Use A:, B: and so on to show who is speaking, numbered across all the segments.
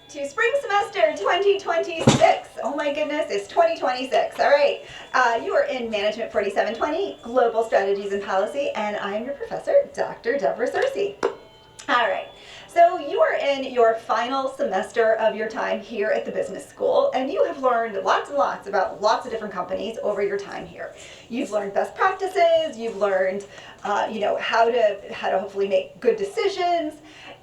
A: to spring semester 2026. Oh my goodness, it's 2026. All right. You are in Management 4720, Global Strategies and Policy, and I'm your professor, Dr. Deborah Searcy. All right. So you are in your final semester of your time here at the business school, and you have learned lots and lots about lots of different companies over your time here. You've learned best practices. You've learned, how to hopefully make good decisions.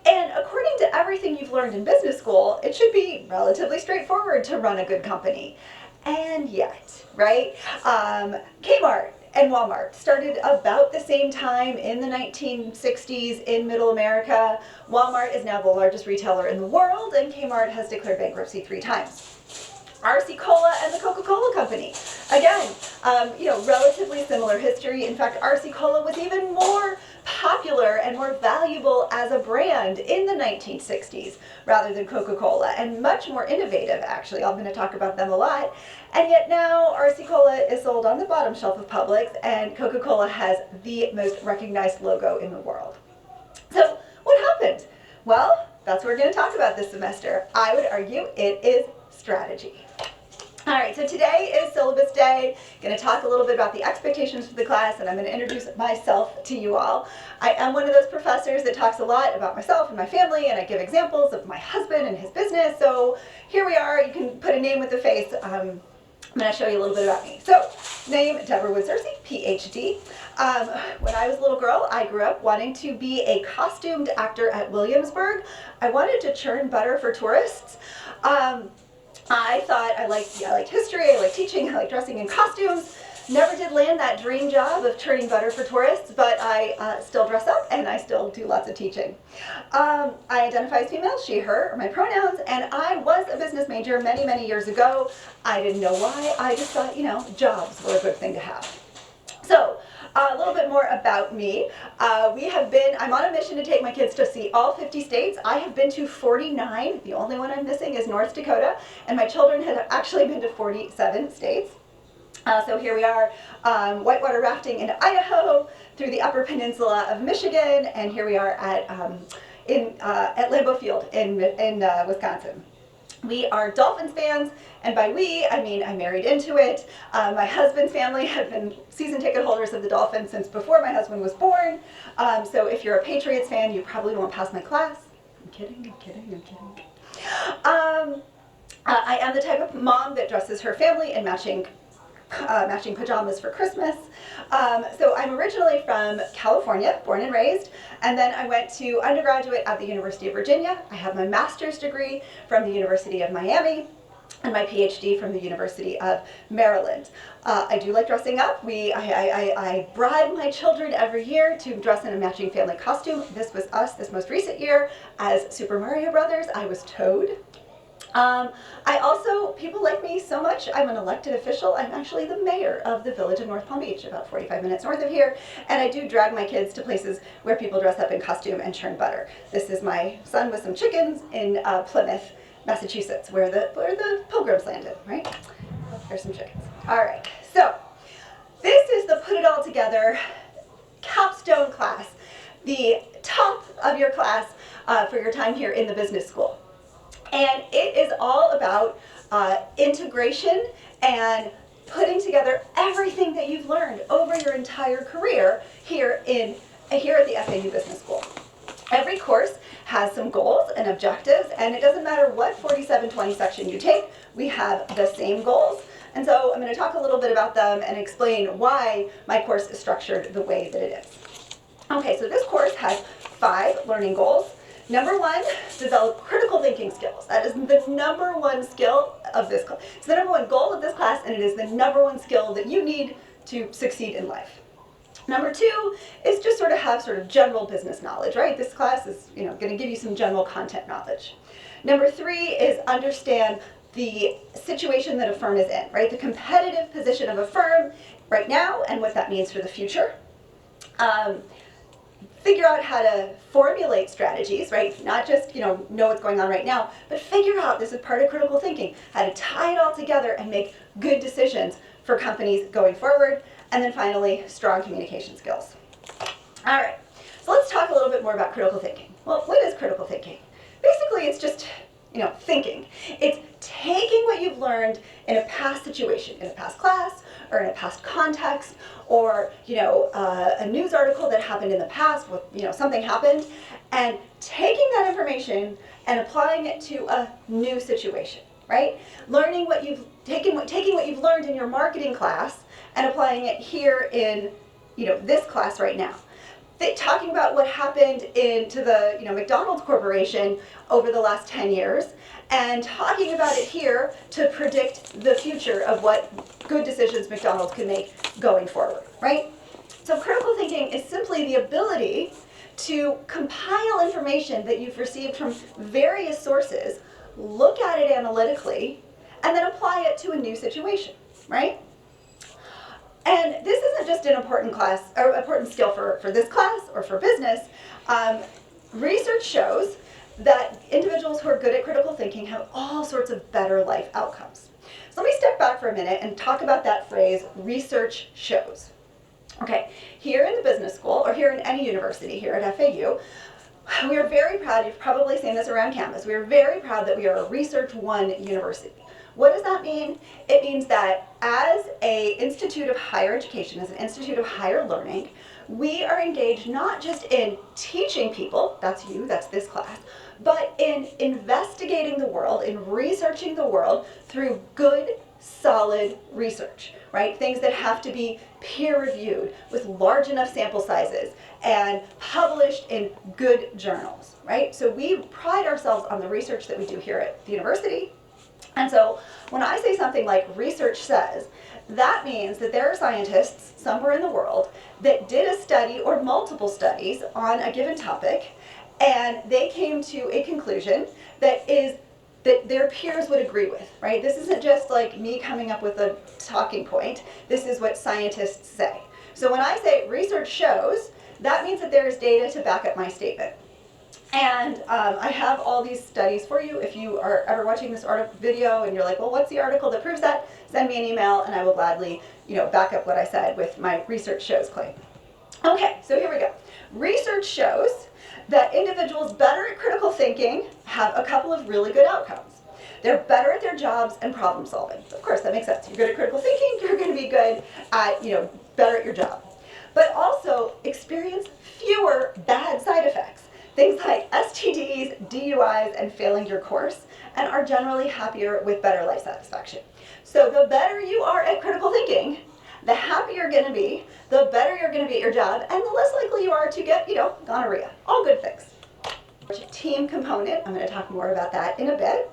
A: And according to everything you've learned in business school, it should be relatively straightforward to run a good company. And yet, right? Kmart and Walmart started about the same time in the 1960s in Middle America. Walmart is now the largest retailer in the world, and Kmart has declared bankruptcy 3 times. RC Cola and the Coca-Cola Company. Again, relatively similar history. In fact, RC Cola was even more popular and more valuable as a brand in the 1960s rather than Coca-Cola, and much more innovative, actually. I'm going to talk about them a lot. And yet now RC Cola is sold on the bottom shelf of Publix, and Coca-Cola has the most recognized logo in the world. So what happened? Well, that's what we're going to talk about this semester. I would argue it is strategy. All right, so today is syllabus day. I'm going to talk a little bit about the expectations for the class, and I'm going to introduce myself to you all. I am one of those professors that talks a lot about myself and my family, and I give examples of my husband and his business. So here we are. You can put a name with a face. I'm going to show you a little bit about me. So, name, Deborah Wood Searcy, PhD. When I was a little girl, I grew up wanting to be a costumed actor at Williamsburg. I wanted to churn butter for tourists. I thought I liked history, I liked teaching, I liked dressing in costumes. Never did land that dream job of churning butter for tourists, but I still dress up and I still do lots of teaching. I identify as female, she, her, are my pronouns, and I was a business major many, many years ago. I didn't know why. I just thought, jobs were a good thing to have. So, a little bit more about me. I'm on a mission to take my kids to see all 50 states. I have been to 49. The only one I'm missing is North Dakota, and my children have actually been to 47 states. So here we are, whitewater rafting in Idaho, through the Upper Peninsula of Michigan, and here we are at Lambeau Field in Wisconsin. We are Dolphins fans, and by we, I mean I married into it. My husband's family have been season ticket holders of the Dolphins since before my husband was born. So if you're a Patriots fan, you probably won't pass my class. I'm kidding. I am the type of mom that dresses her family in matching pajamas for Christmas. So I'm originally from California, born and raised, and then I went to undergraduate at the University of Virginia. I have my master's degree from the University of Miami and my PhD from the University of Maryland. I do like dressing up. I bribe my children every year to dress in a matching family costume. This was us this most recent year as Super Mario Brothers. I was Toad. People like me so much, I'm an elected official. I'm actually the mayor of the village of North Palm Beach, about 45 minutes north of here, and I do drag my kids to places where people dress up in costume and churn butter. This is my son with some chickens in Plymouth, Massachusetts, where the Pilgrims landed, right? There's some chickens. All right, so this is the put it all together capstone class, the top of your class for your time here in the business school. And it is all about integration and putting together everything that you've learned over your entire career here at the FAU Business School. Every course has some goals and objectives, and it doesn't matter what 4720 section you take, we have the same goals. And so I'm going to talk a little bit about them and explain why my course is structured the way that it is. Okay, so this course has 5 learning goals. Number 1, develop critical thinking skills. That is the number 1 skill of this class. It's the number 1 goal of this class, and it is the number 1 skill that you need to succeed in life. Number 2 is just have general business knowledge, right? This class is, going to give you some general content knowledge. Number 3 is understand the situation that a firm is in, right? The competitive position of a firm right now and what that means for the future. Figure out how to formulate strategies, right? Not just, know what's going on right now, but figure out, this is part of critical thinking, how to tie it all together and make good decisions for companies going forward. And then finally, strong communication skills. All right, so let's talk a little bit more about critical thinking. Well, what is critical thinking? Basically, it's just, thinking. It's taking what you've learned in a past situation, in a past class, or in a past context, or a news article that happened in the past, something happened, and taking that information and applying it to a new situation, right? Learning what you've taking what you've learned in your marketing class and applying it here in this class right now. Talking about what happened to the McDonald's Corporation over the last 10 years, and talking about it here to predict the future of what good decisions McDonald's can make going forward, right? So critical thinking is simply the ability to compile information that you've received from various sources, look at it analytically, and then apply it to a new situation, right? And this isn't just an important class or important skill for this class or for business. Research shows that individuals who are good at critical thinking have all sorts of better life outcomes. So let me step back for a minute and talk about that phrase, research shows. Okay, here in the business school, or here in any university here at FAU, we are very proud, you've probably seen this around campus, we are very proud that we are a Research One university. What does that mean? It means that as an institute of higher education, as an institute of higher learning, we are engaged not just in teaching people, that's you, that's this class, but in investigating the world, in researching the world through good, solid research, right? Things that have to be peer-reviewed with large enough sample sizes and published in good journals, right? So we pride ourselves on the research that we do here at the university. And so when I say something like research says, that means that there are scientists somewhere in the world that did a study or multiple studies on a given topic, and they came to a conclusion that their peers would agree with, right? This isn't just like me coming up with a talking point. This is what scientists say. So when I say research shows, that means that there is data to back up my statement. And I have all these studies for you. If you are ever watching this video and you're like, well, what's the article that proves that? Send me an email and I will gladly, back up what I said with my research shows claim. Okay, so here we go. Research shows that individuals better at critical thinking have a couple of really good outcomes. They're better at their jobs and problem solving. Of course, that makes sense. You're good at critical thinking, you're going to be good at, better at your job. But also experience fewer bad side effects. Things like STDs, DUIs, and failing your course, and are generally happier with better life satisfaction. So the better you are at critical thinking, the happier you're going to be, the better you're going to be at your job, and the less likely you are to get, gonorrhea. All good things. Team component, I'm going to talk more about that in a bit.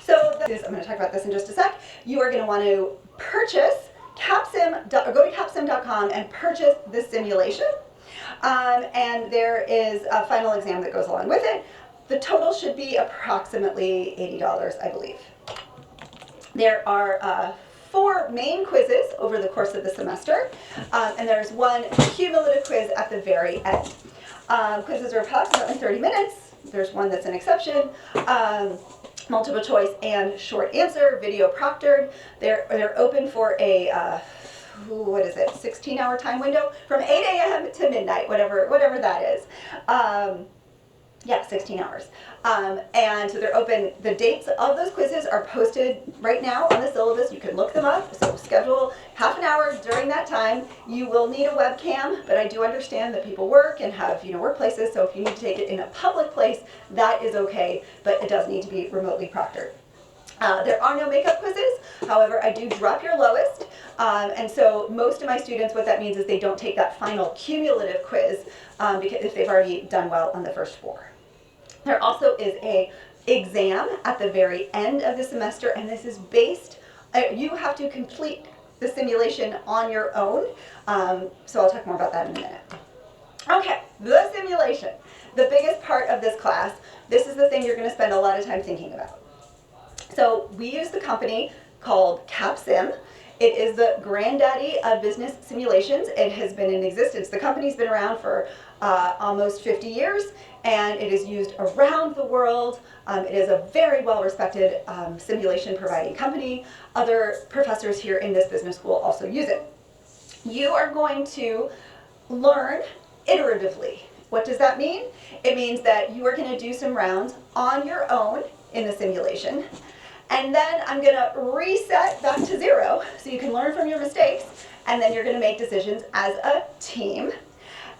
A: So I'm going to talk about this in just a sec. You are going to want to purchase CAPSIM, or go to capsim.com and purchase this simulation. And there is a final exam that goes along with it. The total should be approximately $80, I believe. There are 4 main quizzes over the course of the semester, and there's one cumulative quiz at the very end. Quizzes are approximately 30 minutes. There's one that's an exception. Multiple choice and short answer, video proctored. They're open for a 16-hour time window from 8 a.m. to midnight, whatever that is. 16 hours. And so they're open. The dates of those quizzes are posted right now on the syllabus. You can look them up. So schedule half an hour during that time. You will need a webcam, but I do understand that people work and have workplaces. So if you need to take it in a public place, that is okay, but it does need to be remotely proctored. There are no makeup quizzes. However, I do drop your lowest. And so most of my students, what that means is they don't take that final cumulative quiz because if they've already done well on the first 4. There also is a exam at the very end of the semester, and this is based, you have to complete the simulation on your own. So I'll talk more about that in a minute. Okay, the simulation. The biggest part of this class, this is the thing you're going to spend a lot of time thinking about. So we use the company called CAPSIM. It is the granddaddy of business simulations. It has been in existence. The company's been around for almost 50 years, and it is used around the world. It is a very well-respected simulation providing company. Other professors here in this business school also use it. You are going to learn iteratively. What does that mean? It means that you are going to do some rounds on your own in the simulation. And then I'm going to reset back to 0 so you can learn from your mistakes, and then you're going to make decisions as a team.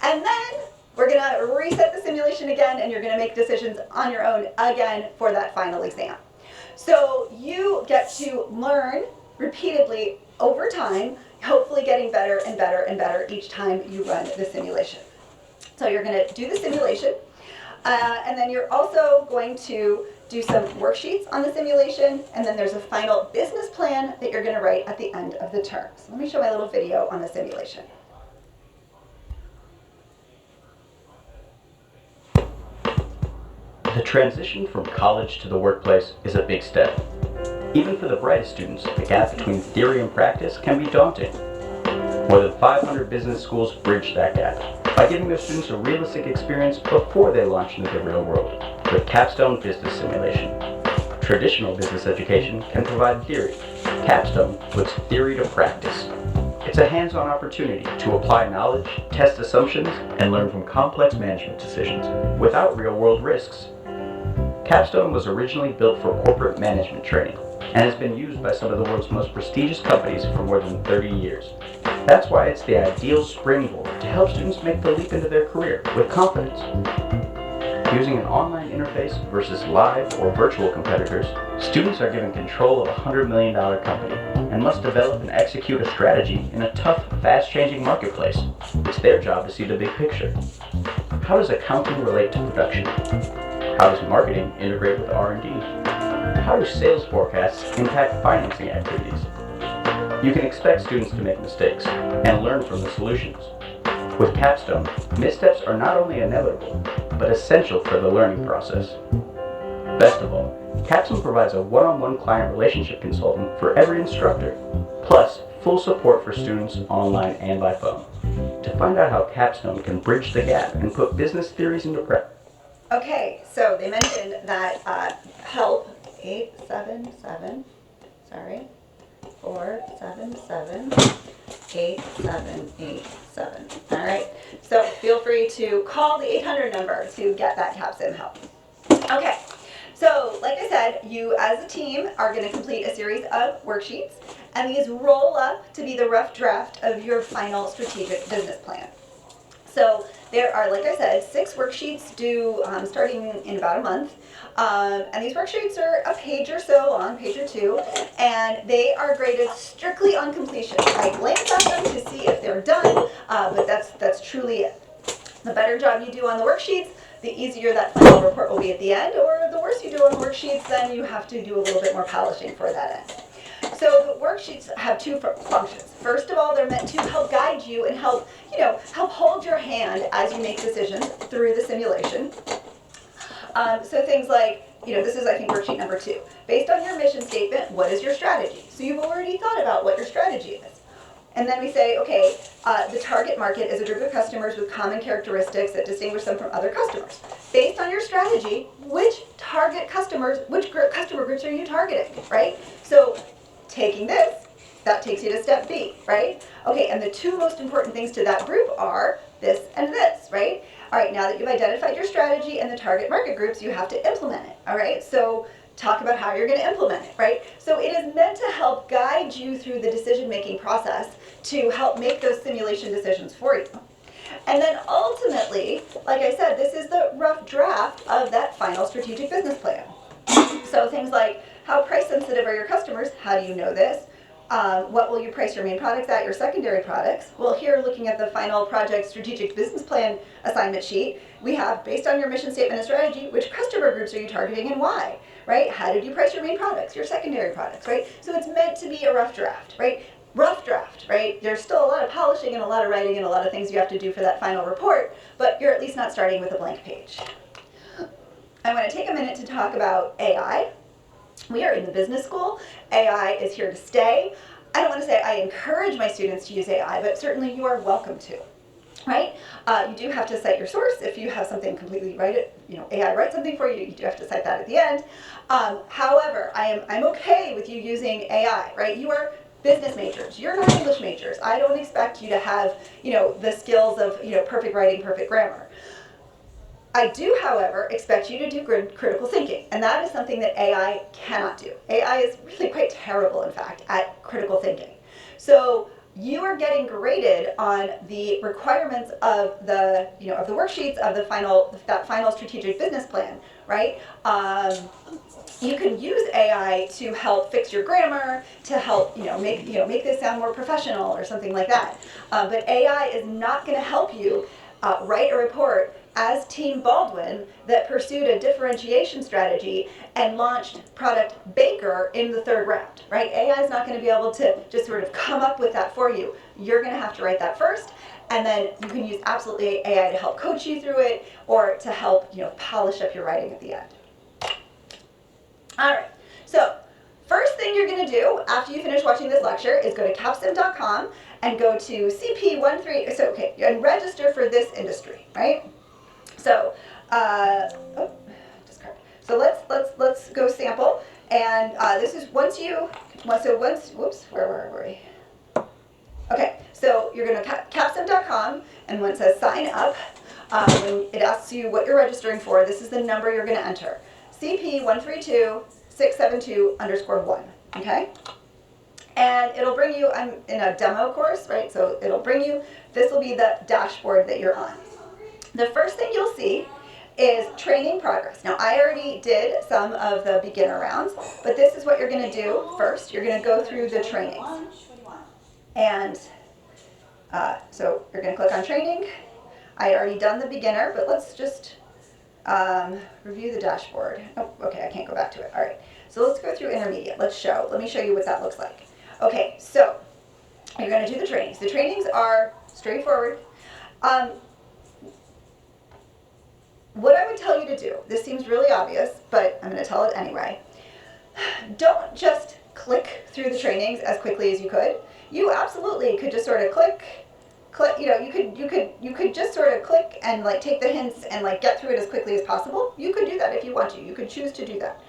A: And then we're going to reset the simulation again, and you're going to make decisions on your own again for that final exam. So you get to learn repeatedly over time, hopefully getting better and better and better each time you run the simulation. So you're going to do the simulation, and then you're also going to do some worksheets on the simulation, and then there's a final business plan that you're going to write at the end of the term. So let me show my little video on the simulation.
B: The transition from college to the workplace is a big step. Even for the brightest students, the gap between theory and practice can be daunting. More than 500 business schools bridge that gap by giving their students a realistic experience before they launch into the real world with Capstone Business Simulation. Traditional business education can provide theory. Capstone puts theory to practice. It's a hands-on opportunity to apply knowledge, test assumptions, and learn from complex management decisions without real-world risks. Capstone was originally built for corporate management training and has been used by some of the world's most prestigious companies for more than 30 years. That's why it's the ideal springboard to help students make the leap into their career with confidence. Using an online interface versus live or virtual competitors, students are given control of a $100 million company and must develop and execute a strategy in a tough, fast-changing marketplace. It's their job to see the big picture. How does accounting relate to production? How does marketing integrate with R&D? How do sales forecasts impact financing activities? You can expect students to make mistakes and learn from the solutions. With Capstone, missteps are not only inevitable, but essential for the learning process. Best of all, Capstone provides a one-on-one client relationship consultant for every instructor, plus full support for students online and by phone. To find out how Capstone can bridge the gap and put business theories into practice.
A: Okay, so they mentioned that help 877, sorry, 477 8787. All right, so feel free to call the 800 number to get that CapSim help. Okay, so like I said, you as a team are going to complete a series of worksheets, and these roll up to be the rough draft of your final strategic business plan. So there are, like I said, 6 worksheets due starting in about a month. And these worksheets are a page or so long, page or 2, and they are graded strictly on completion. I glance at them to see if they're done, but that's truly it. The better job you do on the worksheets, the easier that final report will be at the end, or the worse you do on the worksheets, then you have to do a little bit more polishing for that end. So the worksheets have 2 functions. First of all, they're meant to help guide you and help hold your hand as you make decisions through the simulation. So things like, this is, I think, worksheet number 2. Based on your mission statement, what is your strategy? So you've already thought about what your strategy is. And then we say, okay, the target market is a group of customers with common characteristics that distinguish them from other customers. Based on your strategy, which customer groups are you targeting, right? So taking this, that takes you to step B, right? Okay, and the 2 most important things to that group are this and this, right? All right, now that you've identified your strategy and the target market groups, you have to implement it, all right? So talk about how you're going to implement it, right? So it is meant to help guide you through the decision-making process to help make those simulation decisions for you. And then ultimately, like I said, this is the rough draft of that final strategic business plan. So things like, how price sensitive are your customers? How do you know this? What will you price your main products at, your secondary products? Well, here, looking at the final project strategic business plan assignment sheet, we have, based on your mission statement and strategy, which customer groups are you targeting and why, right? How did you price your main products, your secondary products, right? So it's meant to be a rough draft, right? Rough draft, right? There's still a lot of polishing and a lot of writing and a lot of things you have to do for that final report, but you're at least not starting with a blank page. I want to take a minute to talk about AI. We are in the business school. AI is here to stay. I don't want to say I encourage my students to use AI, but certainly you are welcome to, right? You do have to cite your source. If you have something completely AI write something for you, you do have to cite that at the end. However, I'm okay with you using AI, right? You are business majors. You're not English majors. I don't expect you to have, the skills of, perfect writing, perfect grammar. I do, however, expect you to do critical thinking, and that is something that AI cannot do. AI is really quite terrible, in fact, at critical thinking. So you are getting graded on the requirements of the, of the worksheets of that final strategic business plan, right? You can use AI to help fix your grammar, to help make this sound more professional or something like that. But AI is not going to help you write a report as Team Baldwin that pursued a differentiation strategy and launched product Baker in the third round, right? AI is not going to be able to just sort of come up with that for you. You're going to have to write that first, and then you can use absolutely AI to help coach you through it or to help polish up your writing at the end. All right, so first thing you're going to do after you finish watching this lecture is go to capstem.com and go to CP13, and register for this industry, right? So, so let's go sample, and this is where were we? Okay, so you're going to capstem.com, and when it says sign up, when it asks you what you're registering for, this is the number you're going to enter. CP132672_1, okay? And it'll bring you, I'm in a demo course, right? So it'll bring you, this will be the dashboard that you're on. The first thing you'll see is training progress. Now, I already did some of the beginner rounds, but this is what you're going to do first. You're going to go through the trainings. And so you're going to click on training. I had already done the beginner, but let's just review the dashboard. Oh, okay, I can't go back to it. All right, so let's go through intermediate. Let me show you what that looks like. Okay, so you're going to do the trainings. The trainings are straightforward. What I would tell you to do, this seems really obvious, but I'm going to tell it anyway. Don't just click through the trainings as quickly as you could. You absolutely could just sort of click, you could just sort of click and take the hints and get through it as quickly as possible. You could do that if you want to. You could choose to do that.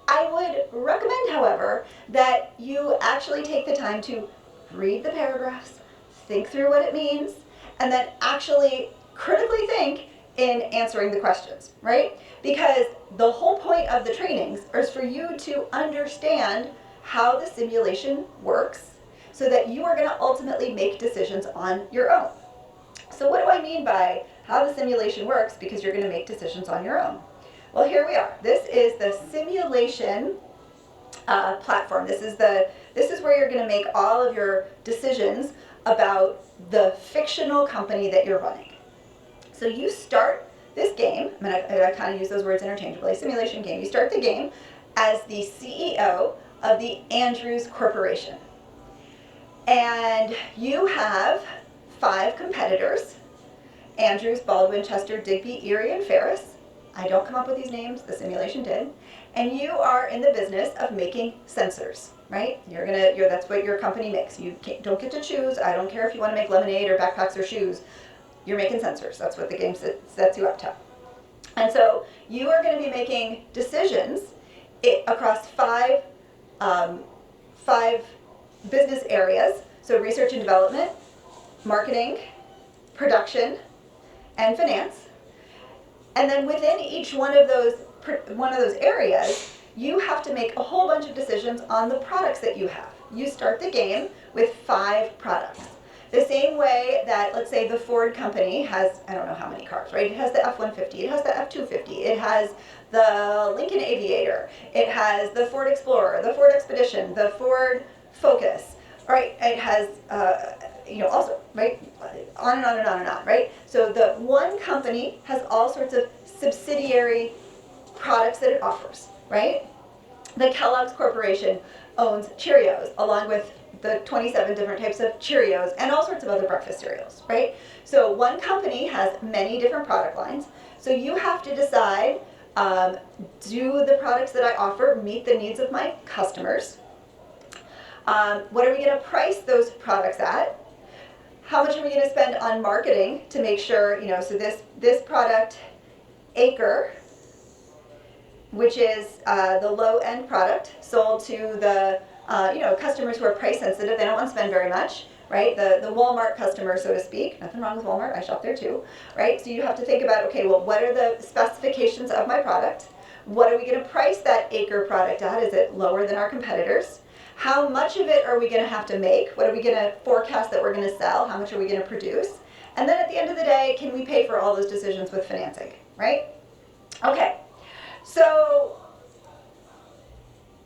A: I would recommend, however, that you actually take the time to read the paragraphs, think through what it means, and then actually critically think in answering the questions, right? Because the whole point of the trainings is for you to understand how the simulation works so that you are going to ultimately make decisions on your own. So what do I mean by how the simulation works? Because you're going to make decisions on your own. Well, here we are. This is the simulation platform. This is where you're going to make all of your decisions about the fictional company that you're running. So you start this game, I kind of use those words interchangeably, simulation game. You start the game as the CEO of the Andrews Corporation. And you have 5 competitors: Andrews, Baldwin, Chester, Digby, Erie, and Ferris. I don't come up with these names, the simulation did. And you are in the business of making sensors, right? That's what your company makes. You don't get to choose. I don't care if you want to make lemonade or backpacks or shoes. You're making sensors. That's what the game sets you up to. And so you are going to be making decisions across 5 business areas. So research and development, marketing, production, and finance. And then within each one of those areas, you have to make a whole bunch of decisions on the products that you have. You start the game with 5 products. The same way that, let's say, the Ford company has, I don't know how many cars, right? It has the F-150, it has the F-250, it has the Lincoln Aviator, it has the Ford Explorer, the Ford Expedition, the Ford Focus, right? It has, also, right? On and on and on and on, right? So the one company has all sorts of subsidiary products that it offers, right? The Kellogg's Corporation owns Cheerios, along with the 27 different types of Cheerios and all sorts of other breakfast cereals, right? So one company has many different product lines. So you have to decide, do the products that I offer meet the needs of my customers? What are we going to price those products at? How much are we going to spend on marketing to make sure, so this product, Acre, which is the low-end product sold to the customers who are price sensitive. They don't want to spend very much. right? The Walmart customer, so to speak. Nothing wrong with Walmart, I shop there too, right? So you have to think about, okay, well, what are the specifications of my product? What are we going to price that acre product at? Is it lower than our competitors? How much of it are we going to have to make? What are we going to forecast that we're going to sell? How much are we going to produce? And then at the end of the day, can we pay for all those decisions with financing, right? Okay, so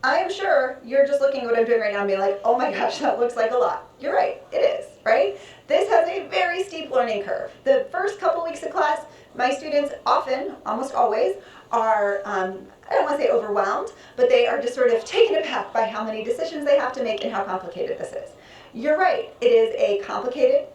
A: I am sure you're just looking at what I'm doing right now and being like, oh my gosh, that looks like a lot. You're right, it is, right? This has a very steep learning curve. The first couple weeks of class, my students often, almost always, are, I don't want to say overwhelmed, but they are just sort of taken aback by how many decisions they have to make and how complicated this is. You're right, it is a complicated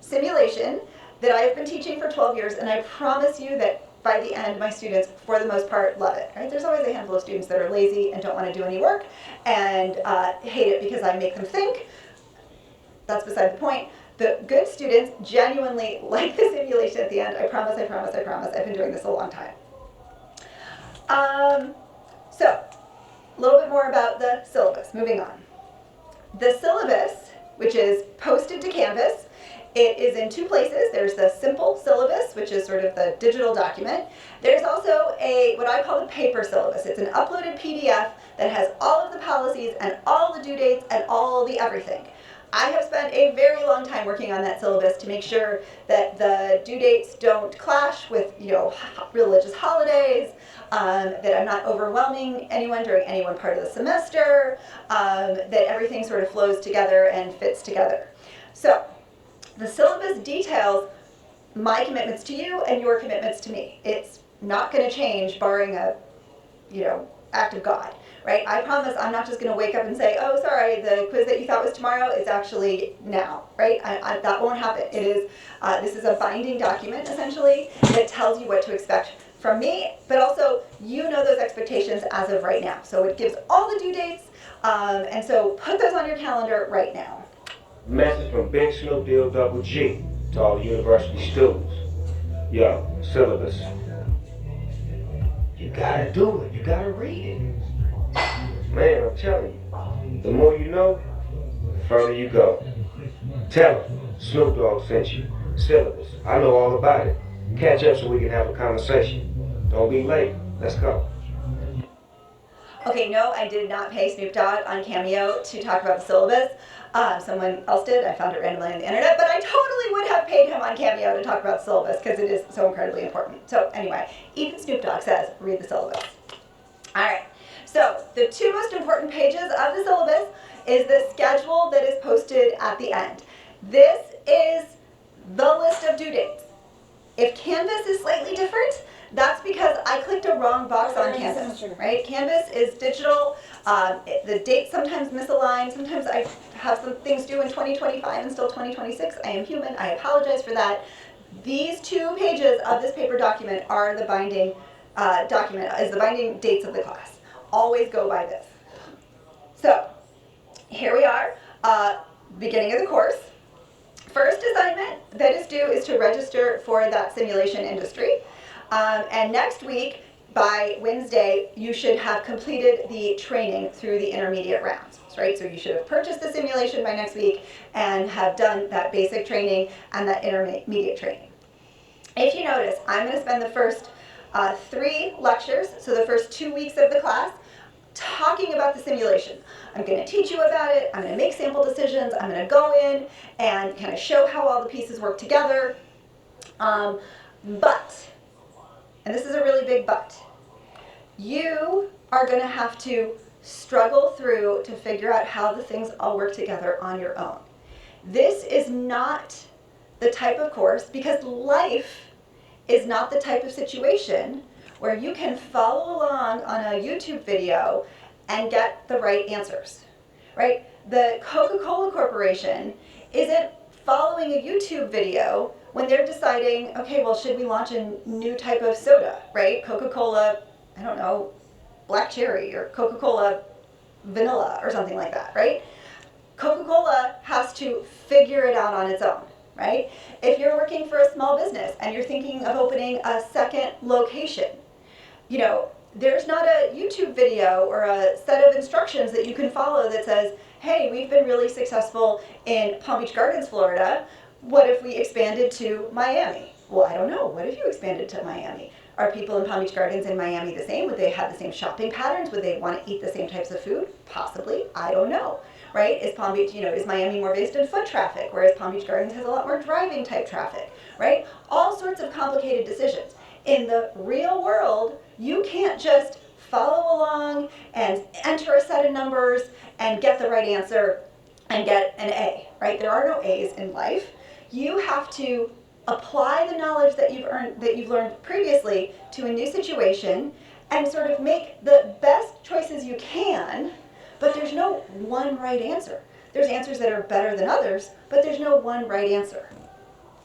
A: simulation that I have been teaching for 12 years, and I promise you that by the end, my students, for the most part, love it. Right? There's always a handful of students that are lazy and don't want to do any work and hate it because I make them think. That's beside the point. The good students genuinely like the simulation at the end. I promise, I promise, I promise. I've been doing this a long time. So, a little bit more about the syllabus. Moving on. The syllabus, which is posted to Canvas, it is in two places. There's the simple syllabus, which is sort of the digital document. There's also what I call the paper syllabus. It's an uploaded PDF that has all of the policies and all the due dates and all the everything. I have spent a very long time working on that syllabus to make sure that the due dates don't clash with, religious holidays, that I'm not overwhelming anyone during any one part of the semester, that everything sort of flows together and fits together. So, the syllabus details my commitments to you and your commitments to me. It's not going to change barring a, act of God, right? I promise I'm not just going to wake up and say, oh, sorry, the quiz that you thought was tomorrow is actually now, right? That won't happen. It is, this is a binding document, essentially, that tells you what to expect from me, but also you know those expectations as of right now. So it gives all the due dates, and so put those on your calendar right now.
C: Message from Big Snoop Deal Double G to all the university students. Yo, syllabus. You gotta do it. You gotta read it. Man, I'm telling you, the more you know, the further you go. Tell them, Snoop Dogg sent you. Syllabus. I know all about it. Catch up so we can have a conversation. Don't be late. Let's go.
A: Okay, no, I did not pay Snoop Dogg on Cameo to talk about the syllabus. Someone else did. I found it randomly on the internet, but I totally would have paid him on Cameo to talk about the syllabus because it is so incredibly important. So anyway, even Snoop Dogg says, read the syllabus. All right, so the two most important pages of the syllabus is the schedule that is posted at the end. This is the list of due dates. If Canvas is slightly different, that's because I clicked a wrong box on Canvas, right? Canvas is digital. The dates sometimes misalign. Sometimes I have some things due in 2025 and still 2026. I am human. I apologize for that. These 2 pages of this paper document are the binding the binding dates of the class. Always go by this. So here we are, beginning of the course. First assignment that is due is to register for that simulation industry. And next week, by Wednesday, you should have completed the training through the intermediate rounds, right? So you should have purchased the simulation by next week and have done that basic training and that intermediate training. If you notice, I'm going to spend the first 3 lectures, so the first 2 weeks of the class, talking about the simulation. I'm going to teach you about it, I'm going to make sample decisions, I'm going to go in and kind of show how all the pieces work together. But, and this is a really big but, you are going to have to struggle through to figure out how the things all work together on your own. This is not the type of course, because life is not the type of situation where you can follow along on a YouTube video and get the right answers, right? The Coca-Cola Corporation isn't following a YouTube video when they're deciding, okay, well, should we launch a new type of soda, right? Coca-Cola, I don't know, black cherry or Coca-Cola vanilla or something like that, right? Coca-Cola has to figure it out on its own, right? If you're working for a small business and you're thinking of opening a second location, there's not a YouTube video or a set of instructions that you can follow that says, hey, we've been really successful in Palm Beach Gardens, Florida. What if we expanded to Miami? Well, I don't know. What if you expanded to Miami? Are people in Palm Beach Gardens and Miami the same? Would they have the same shopping patterns? Would they want to eat the same types of food? Possibly. I don't know. Right? Is Palm Beach, is Miami more based in foot traffic, whereas Palm Beach Gardens has a lot more driving type traffic, right? All sorts of complicated decisions. In the real world, you can't just follow along and enter a set of numbers and get the right answer and get an A, right? There are no A's in life. You have to apply the knowledge that you've learned previously to a new situation and sort of make the best choices you can, but there's no one right answer. There's answers that are better than others, but there's no one right answer.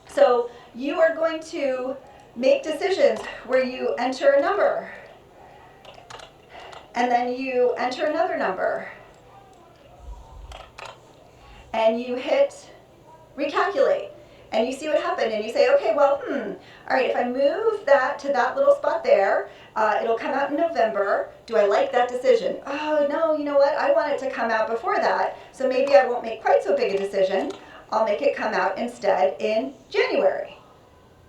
A: So you are going to make decisions where you enter a number, and then you enter another number, and you hit recalculate, and you see what happened, and you say, okay, well, all right, if I move that to that little spot there, it'll come out in November. Do I like that decision? Oh, no, you know what? I want it to come out before that, so maybe I won't make quite so big a decision. I'll make it come out instead in January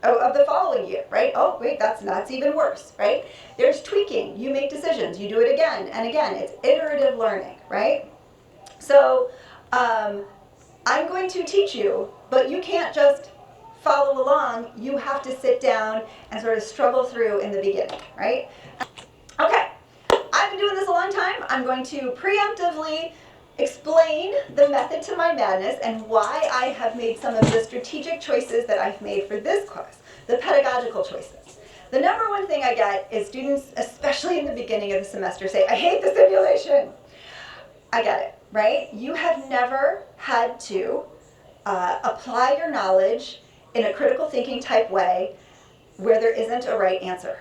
A: of the following year, right? Oh, wait, that's even worse, right? There's tweaking. You make decisions. You do it again and again. It's iterative learning, right? So I'm going to teach you, but you can't just follow along. You have to sit down and sort of struggle through in the beginning, right? Okay, I've been doing this a long time. I'm going to preemptively explain the method to my madness and why I have made some of the strategic choices that I've made for this course, the pedagogical choices. The number one thing I get is students, especially in the beginning of the semester, say, I hate the simulation. I get it, right? You have never had to apply your knowledge in a critical thinking type way where there isn't a right answer,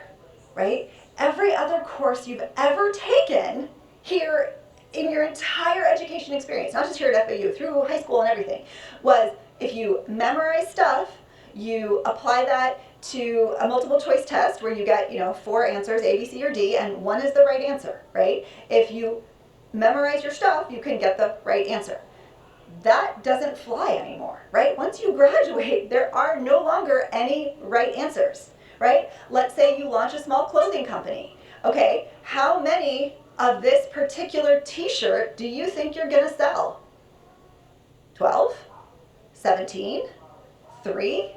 A: right? Every other course you've ever taken here in your entire education experience, not just here at FAU, through high school and everything, was if you memorize stuff, you apply that to a multiple choice test where you get, 4 answers, A, B, C, or D, and one is the right answer, right? If you memorize your stuff, you can get the right answer. That doesn't fly anymore, right? Once you graduate, there are no longer any right answers, right? Let's say you launch a small clothing company. Okay, how many of this particular t-shirt do you think you're gonna sell? 12? 17? 3?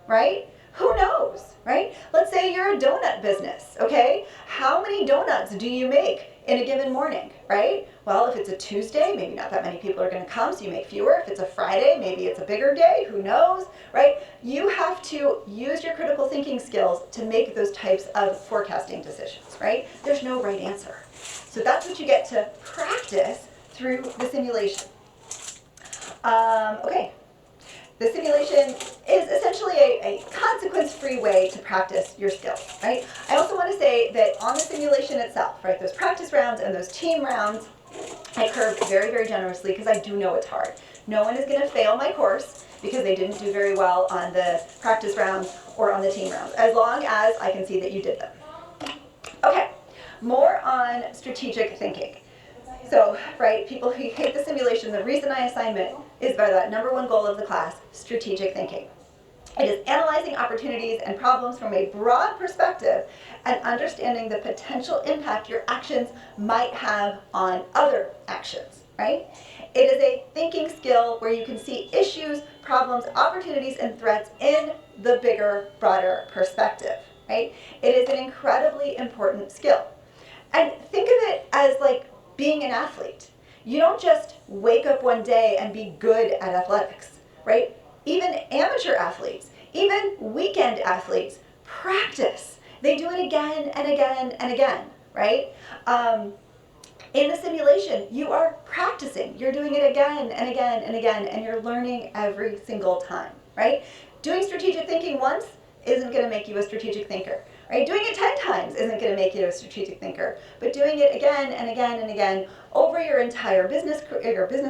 A: Right? Who knows, right? Let's say you're a donut business, okay? How many donuts do you make in a given morning, right? Well, if it's a Tuesday, maybe not that many people are gonna come, so you make fewer. If it's a Friday, maybe it's a bigger day, who knows, right? You have to use your critical thinking skills to make those types of forecasting decisions, right? There's no right answer. So that's what you get to practice through the simulation. Okay. The simulation is essentially a consequence-free way to practice your skills, right? I also want to say that on the simulation itself, right, those practice rounds and those team rounds, I curve very, very generously because I do know it's hard. No one is going to fail my course because they didn't do very well on the practice rounds or on the team rounds, as long as I can see that you did them. Okay, more on strategic thinking. So, right, people who hate the simulation, the reason I assign it is by that number one goal of the class, strategic thinking. It is analyzing opportunities and problems from a broad perspective and understanding the potential impact your actions might have on other actions, right? It is a thinking skill where you can see issues, problems, opportunities, and threats in the bigger, broader perspective, right? It is an incredibly important skill. And think of it as like being an athlete. You don't just wake up one day and be good at athletics, right? Even amateur athletes, even weekend athletes practice. They do it again and again and again, right? In the simulation, you are practicing. You're doing it again and again and again, and you're learning every single time, right? Doing strategic thinking once isn't going to make you a strategic thinker, right? Doing it 10 times isn't going to make you a strategic thinker, but doing it again and again and again over your entire business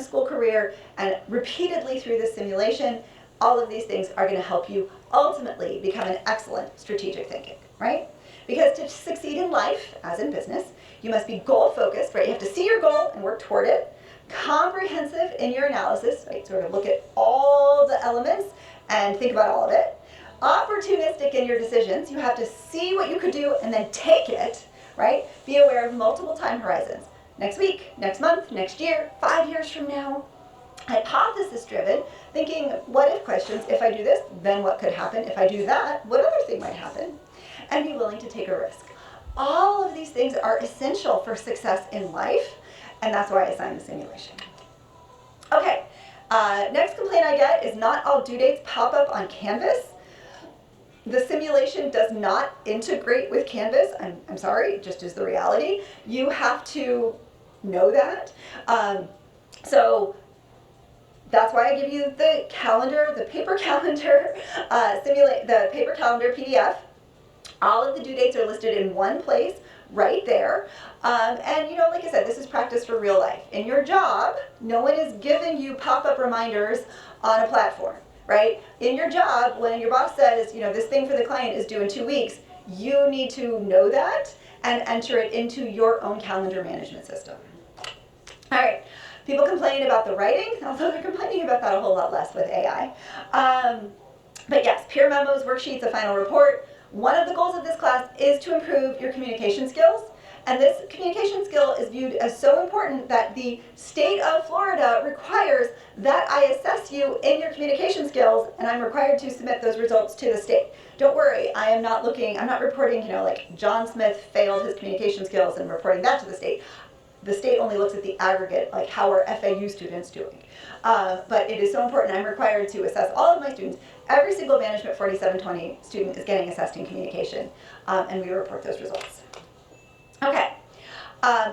A: school career and repeatedly through this simulation, all of these things are going to help you ultimately become an excellent strategic thinking, right? Because to succeed in life, as in business, you must be goal focused, right? You have to see your goal and work toward it. Comprehensive in your analysis, right? Sort of look at all the elements and think about all of it. Opportunistic in your decisions. You have to see what you could do and then take it, right? Be aware of multiple time horizons. Next week, next month, next year, 5 years from now. Hypothesis driven, thinking what if questions. If I do this, then what could happen? If I do that, what other thing might happen? And be willing to take a risk. All of these things are essential for success in life, and that's why I assigned the simulation. Okay, next complaint I get is not all due dates pop up on Canvas. The simulation does not integrate with Canvas. I'm sorry, it just is the reality. You have to know that. So that's why I give you the calendar, the paper calendar, the paper calendar PDF. All of the due dates are listed in one place, right there. And like I said, this is practice for real life. In your job, no one is giving you pop-up reminders on a platform, right? In your job, when your boss says, this thing for the client is due in 2 weeks, you need to know that and enter it into your own calendar management system. All right, people complain about the writing, although they're complaining about that a whole lot less with AI. But yes, peer memos, worksheets, a final report. One of the goals of this class is to improve your communication skills. And this communication skill is viewed as so important that the state of Florida requires that I assess you in your communication skills, and I'm required to submit those results to the state. Don't worry, I'm not reporting, like John Smith failed his communication skills and reporting that to the state. The state only looks at the aggregate, like how are FAU students doing. But it is so important, I'm required to assess all of my students. Every single Management 4720 student is getting assessed in communication, and we report those results. Okay,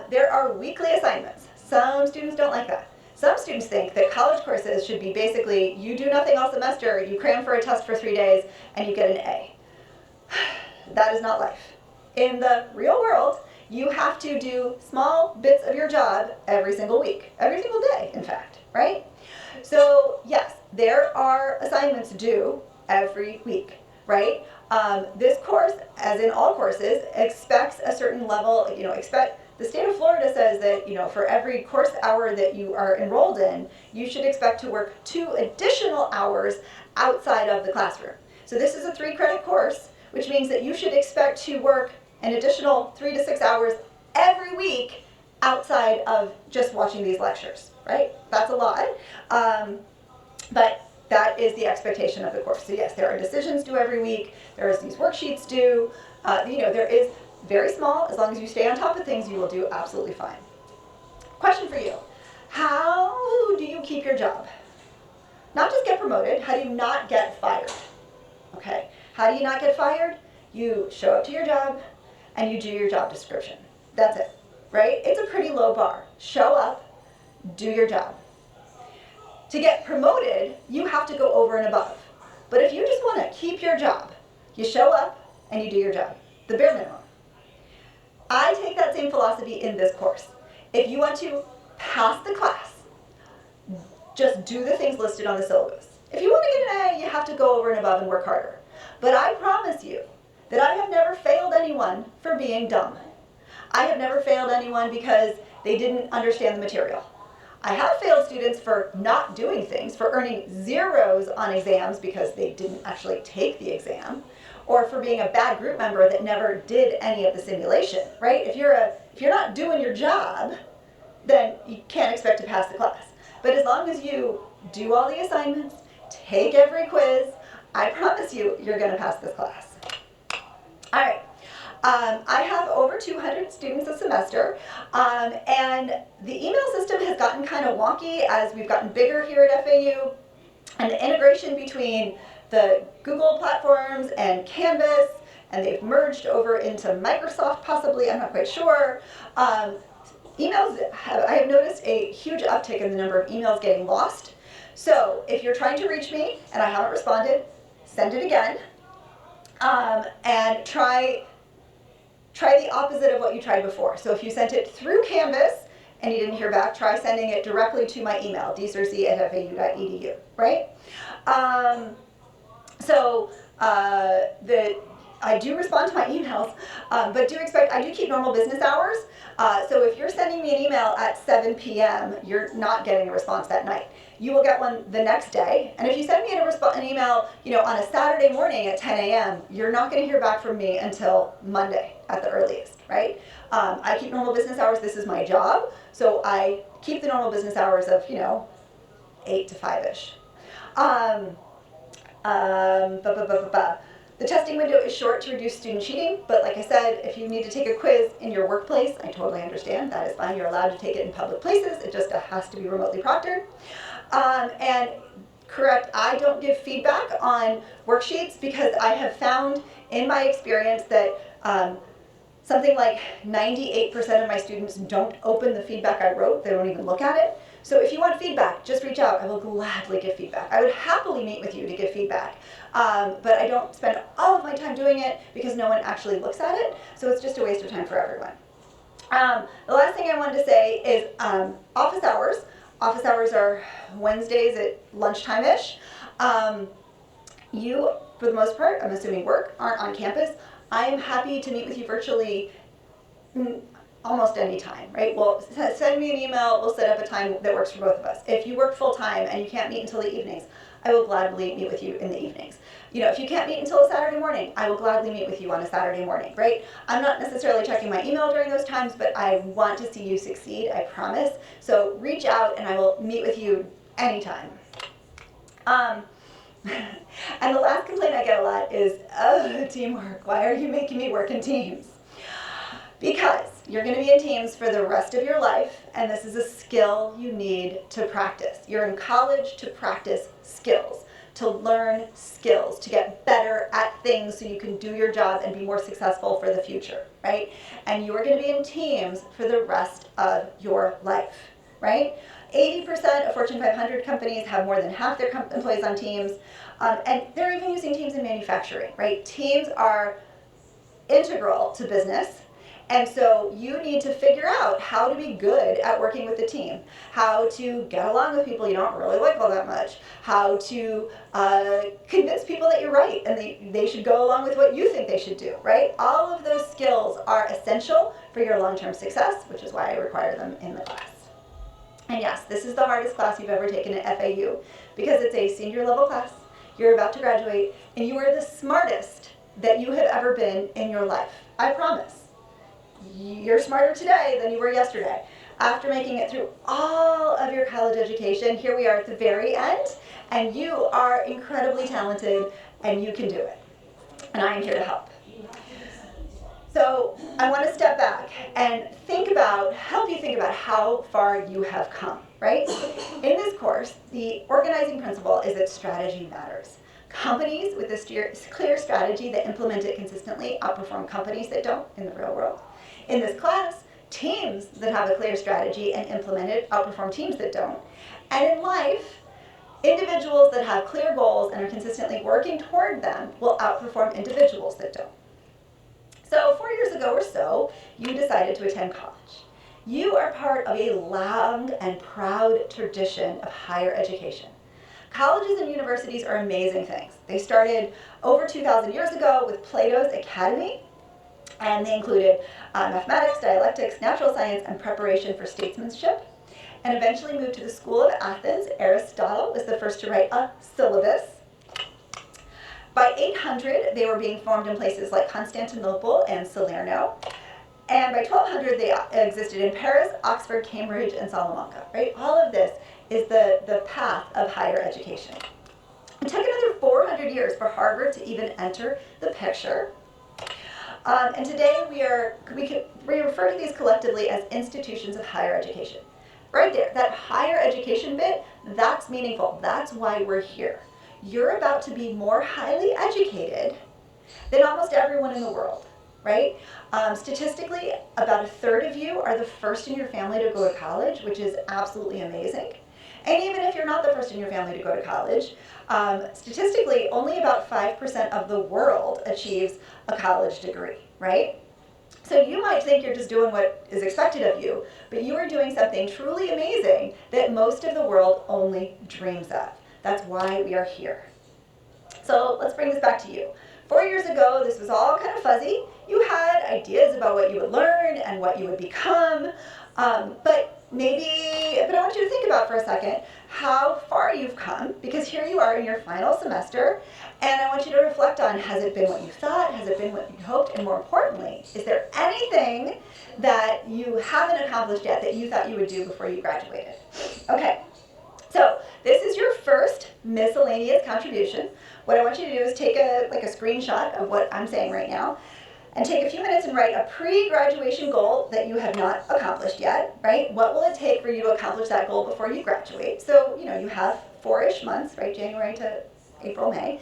A: there are weekly assignments. Some students don't like that. Some students think that college courses should be basically, you do nothing all semester, you cram for a test for 3 days, and you get an A. That is not life. In the real world, you have to do small bits of your job every single week, every single day, in fact, right? So yes, there are assignments due every week, right? This course, as in all courses, expects a certain level, the state of Florida says that, for every course hour that you are enrolled in, you should expect to work 2 additional hours outside of the classroom. So this is a 3-credit course, which means that you should expect to work an additional 3 to 6 hours every week outside of just watching these lectures, right? That's a lot. But that is the expectation of the course. So yes, there are decisions due every week. There is these worksheets due. There is very small. As long as you stay on top of things, you will do absolutely fine. Question for you. How do you keep your job? Not just get promoted. How do you not get fired? Okay. How do you not get fired? You show up to your job and you do your job description. That's it, right? It's a pretty low bar. Show up, do your job. To get promoted, you have to go over and above. But if you just want to keep your job, you show up and you do your job, the bare minimum. I take that same philosophy in this course. If you want to pass the class, just do the things listed on the syllabus. If you want to get an A, you have to go over and above and work harder. But I promise you that I have never failed anyone for being dumb. I have never failed anyone because they didn't understand the material. I have failed students for not doing things, for earning zeros on exams because they didn't actually take the exam, or for being a bad group member that never did any of the simulation, right? If you're not doing your job, then you can't expect to pass the class. But as long as you do all the assignments, take every quiz, I promise you, you're going to pass this class. All right. I have over 200 students a semester, and the email system has gotten kind of wonky as we've gotten bigger here at FAU, and the integration between the Google platforms and Canvas, and they've merged over into Microsoft possibly, I'm not quite sure. Emails, I have noticed a huge uptick in the number of emails getting lost. So if you're trying to reach me and I haven't responded, send it again, and try the opposite of what you tried before. So if you sent it through Canvas and you didn't hear back, try sending it directly to my email, dcersey@fau.edu, right? I do respond to my emails, but I do keep normal business hours. So if you're sending me an email at 7 p.m., you're not getting a response that night. You will get one the next day. And if you send me an email, on a Saturday morning at 10 a.m., you're not going to hear back from me until Monday at the earliest, right? I keep normal business hours. This is my job. So I keep the normal business hours of, 8 to 5-ish. The testing window is short to reduce student cheating, but like I said, if you need to take a quiz in your workplace, I totally understand. That is fine. You're allowed to take it in public places. It just has to be remotely proctored. And correct, I don't give feedback on worksheets because I have found in my experience that something like 98% of my students don't open the feedback I wrote. They don't even look at it. So if you want feedback, just reach out. I will gladly give feedback. I would happily meet with you to give feedback. But I don't spend all of my time doing it because no one actually looks at it. So it's just a waste of time for everyone. The last thing I wanted to say is office hours. Office hours are Wednesdays at lunchtime-ish. You, for the most part, I'm assuming aren't on campus. I am happy to meet with you virtually almost any time, right? Well, send me an email. We'll set up a time that works for both of us. If you work full-time and you can't meet until the evenings, I will gladly meet with you in the evenings. If you can't meet until a Saturday morning, I will gladly meet with you on a Saturday morning, right? I'm not necessarily checking my email during those times, but I want to see you succeed, I promise. So reach out and I will meet with you anytime. And the last complaint I get a lot is, teamwork. Why are you making me work in teams? Because you're going to be in teams for the rest of your life, and this is a skill you need to practice. You're in college to practice skills, to learn skills, to get better at things so you can do your job and be more successful for the future, right? And you're going to be in teams for the rest of your life, right? 80% of Fortune 500 companies have more than half their employees on teams, and they're even using teams in manufacturing, right? Teams are integral to business. And so you need to figure out how to be good at working with the team, how to get along with people you don't really like all that much, how to convince people that you're right and they should go along with what you think they should do, right? All of those skills are essential for your long-term success, which is why I require them in the class. And yes, this is the hardest class you've ever taken at FAU because it's a senior level class, you're about to graduate, and you are the smartest that you have ever been in your life. I promise. You're smarter today than you were yesterday. After making it through all of your college education, here we are at the very end, and you are incredibly talented, and you can do it. And I am here to help. So I want to step back and help you think about how far you have come, right? In this course, the organizing principle is that strategy matters. Companies with a clear strategy that implement it consistently outperform companies that don't in the real world. In this class, teams that have a clear strategy and implement it outperform teams that don't. And in life, individuals that have clear goals and are consistently working toward them will outperform individuals that don't. So 4 years ago or so, you decided to attend college. You are part of a long and proud tradition of higher education. Colleges and universities are amazing things. They started over 2,000 years ago with Plato's Academy, and they included mathematics, dialectics, natural science, and preparation for statesmanship, and eventually moved to the School of Athens. Aristotle was the first to write a syllabus. By 800, they were being formed in places like Constantinople and Salerno, and by 1200, they existed in Paris, Oxford, Cambridge, and Salamanca, right? All of this is the path of higher education. It took another 400 years for Harvard to even enter the picture. And today we refer to these collectively as institutions of higher education. Right there, that higher education bit, that's meaningful. That's why we're here. You're about to be more highly educated than almost everyone in the world, right? Statistically, about a third of you are the first in your family to go to college, which is absolutely amazing. And even if you're not the first in your family to go to college, statistically, only about 5% of the world achieves a college degree, right? So you might think you're just doing what is expected of you, but you are doing something truly amazing that most of the world only dreams of. That's why we are here. So let's bring this back to you. 4 years ago, this was all kind of fuzzy. You had ideas about what you would learn and what you would become, but I want you to think about for a second how far you've come, because here you are in your final semester, and I want you to reflect on, has it been what you thought? Has it been what you hoped? And more importantly, is there anything that you haven't accomplished yet that you thought you would do before you graduated? Okay, so this is your first miscellaneous contribution. What I want you to do is take a screenshot of what I'm saying right now, and take a few minutes and write a pre-graduation goal that you have not accomplished yet, right? What will it take for you to accomplish that goal before you graduate? So, you have 4-ish months, right? January to April, May.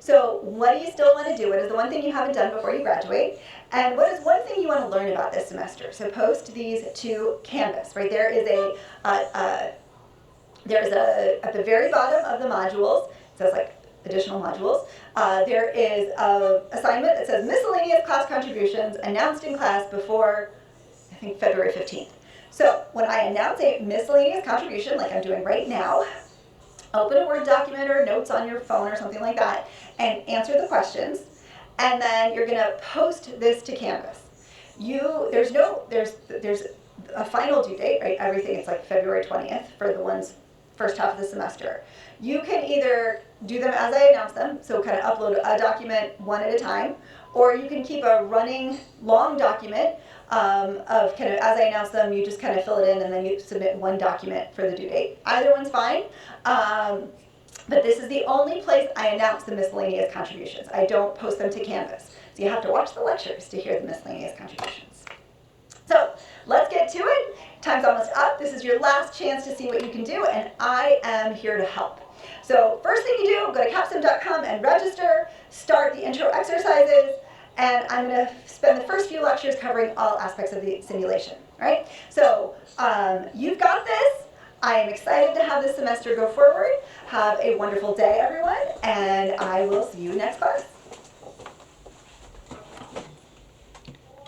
A: So what do you still want to do? What is the one thing you haven't done before you graduate? And what is one thing you want to learn about this semester? So post these to Canvas, right? There is at the very bottom of the modules, it says like additional modules, there is an assignment that says miscellaneous class contributions announced in class before, I think, February 15th. So when I announce a miscellaneous contribution, like I'm doing right now, open a Word document or notes on your phone or something like that, and answer the questions, and then you're going to post this to Canvas. There's a final due date, right? Everything, it's like February 20th for the ones first half of the semester. You can either do them as I announce them, so kind of upload a document one at a time, or you can keep a running long document of kind of as I announce them, you just kind of fill it in and then you submit one document for the due date. Either one's fine, but this is the only place I announce the miscellaneous contributions. I don't post them to Canvas. So you have to watch the lectures to hear the miscellaneous contributions. So let's get to it. Time's almost up. This is your last chance to see what you can do, and I am here to help. So first thing you do, go to capsim.com and register, start the intro exercises, and I'm going to spend the first few lectures covering all aspects of the simulation, right? So you've got this. I am excited to have this semester go forward. Have a wonderful day, everyone, and I will see you next class.